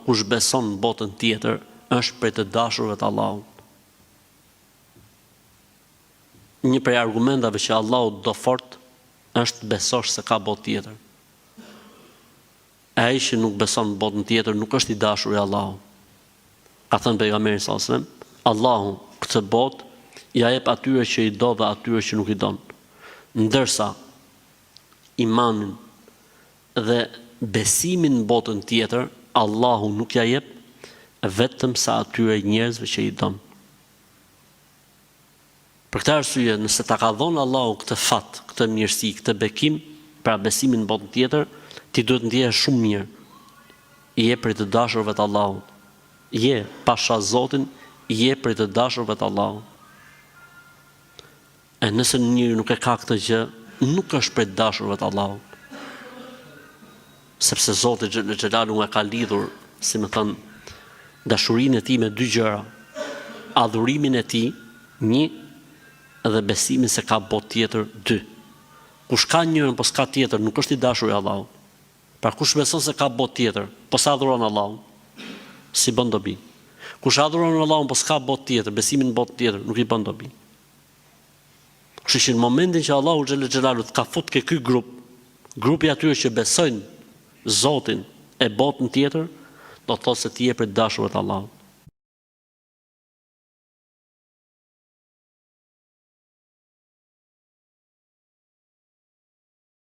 kush beson në botën tjetër, është prej të dashurve të Allahut. Një prej argumentave që Allahu do fort është besosh se ka botë tjetër. Ai që nuk beson në botën tjetër nuk është i dashur i Allahut. Ka thënë pejgamberi sallallahu alajhi wasallam, Allahu këtë botë ja jep atyre që i do dhe atyre që nuk i don. Ndërsa imanin dhe besimin në botën tjetër, Allahu nuk ja jep vetëm sa atyre njerëzve që i don. Për këtë arsye, nëse ta ka dhënë Allahu këtë fat, këtë mirësi, këtë bekim, pra besimin në botën tjetër, ti duhet ndjehesh shumë mirë. Je prej të dashurve të Allahut. Je, pasha Zotin, je prej të dashurve të Allahut. E nëse njëri nuk e ka këtë gjë, nuk është prej të dashurve të Allahut. Sepse Zoti Xhelalu e ka lidhur, si më thënë, dashurinë e tij me dy gjëra. Adhurimin e tij, një, dhe besimin se ka botë tjetër, dy. Kush ka njërin po s'ka tjetër, nuk është i dashur i Allahut. Pra kush beson se ka botë tjetër, po sa adhuron Allahun, si bën dobi. Kush adhuron Allahun po s'ka botë tjetër, besimin në botë tjetër, nuk i bën dobi. Kështu që në momentin që Allahu Xhelalu ka fut ke ky grupi atyre që besojnë Zotin e botën tjetër, do të thotë se ti je për dashurët të Allahut.